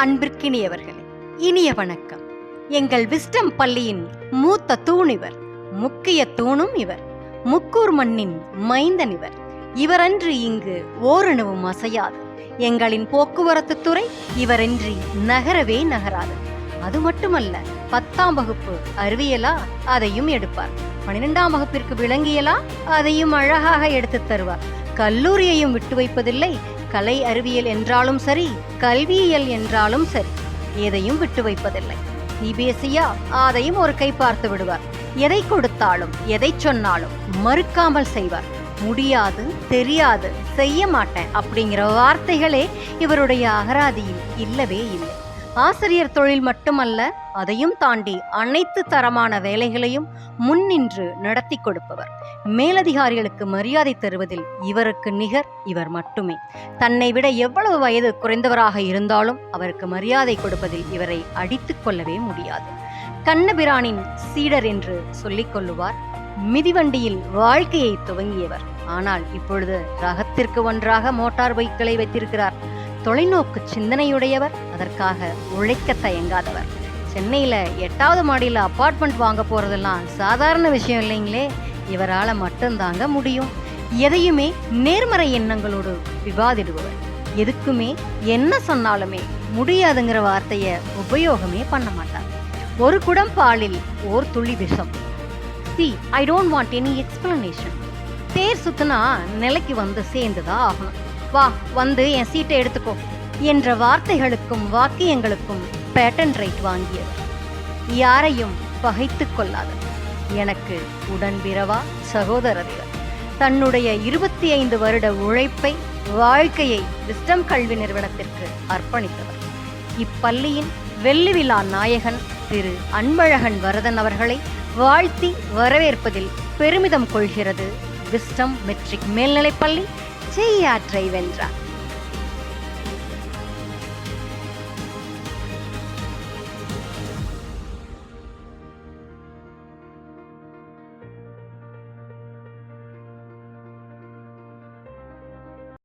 அன்பிற்கினியவர்களே, இனிய வணக்கம். எங்கள் விஸ்டம் பள்ளியின் மூத்த தூண் இவர். முக்கிய தூணும் இவர். முக்கூர் மண்ணின் மைந்தன் இவர். இவரன்றி இங்கு ஓரணுவும் அசையாது. எங்களின் போக்குவரத்து துறை இவரின்றி நகரவே நகராது. அது மட்டுமல்ல, 10ஆம் வகுப்பு அறிவியலா அதையும் எடுப்பார். 12ஆம் வகுப்பிற்கு விளங்கியலா அதையும் அழகாக எடுத்து தருவார். கல்லூரியையும் விட்டு வைப்பதில்லை. கலை அறிவியல் என்றாலும் சரி, கல்வியியல் என்றாலும் சரி, எதையும் விட்டு வைப்பதில்லை. சிபிஎஸ்சியா அதையும் ஒரு கை பார்த்து விடுவார். எதை கொடுத்தாலும் எதை சொன்னாலும் மறுக்காமல் செய்வார். முடியாது, தெரியாது, செய்ய மாட்டேன் அப்படிங்கிற வார்த்தைகளே இவருடைய அகராதியில் இல்லவே இல்லை. ஆசிரியர் தொழில் மட்டுமல்ல, அதையும் தாண்டி அனைத்து தரமான வேலைகளையும் முன்னின்று நடத்தி கொடுப்பவர். மேலதிகாரிகளுக்கு மரியாதை தருவதில் இவருக்கு நிகர் இவர் மட்டுமே. தன்னை விட எவ்வளவு வயது குறைந்தவராக இருந்தாலும் அவருக்கு மரியாதை கொடுப்பதில் இவரை அடித்து கொள்ளவே முடியாது. கண்ணபிரானின் சீடர் என்று சொல்லிக் கொள்ளுவார். மிதிவண்டியில் வாழ்க்கையை துவங்கியவர். ஆனால் இப்பொழுது ரகத்திற்கு ஒன்றாக மோட்டார் பைக்களை வைத்திருக்கிறார். தொலைநோக்கு சிந்தனையுடையவர். அதற்காக உழைக்க தயங்காதவர். சென்னையில் 8வது மாடியில் அப்பார்ட்மெண்ட் வாங்க போகிறதெல்லாம் சாதாரண விஷயம் இல்லைங்களே. இவரால் மட்டும்தாங்க முடியும். எதையுமே நேர்மறை எண்ணங்களோடு விவாதிடுபவர். எதுக்குமே என்ன சொன்னாலுமே முடியாதுங்கிற வார்த்தையை உபயோகமே பண்ண மாட்டார். ஒரு குடம் பாலில் ஓர் துளி விஷம். I don't want any explanation. தேர் சுத்தினா நிலைக்கு வந்து சேர்ந்துதான் ஆகணும். வா, வந்து என் சீட்டை எடுத்துக்கோ என்ற வார்த்தைகளுக்கும் வாக்கியங்களுக்கும் பேட்டன் ரைட் வாங்கியவர். யாரையும் பகைத்து கொள்ளாதவர். எனக்கு உடன்பிறவா சகோதரர்கள். தன்னுடைய 25 வருட உழைப்பை, வாழ்க்கையை விஸ்டம் கல்வி நிறுவனத்திற்கு அர்ப்பணித்தவர். இப்பள்ளியின் வெள்ளிவிழா நாயகன் திரு அன்பழகன் வரதன் அவர்களை வாழ்த்தி வரவேற்பதில் பெருமிதம் கொள்கிறது விஸ்டம் மெட்ரிக் மேல்நிலைப்பள்ளி செய்யாற்றை வென்றார்.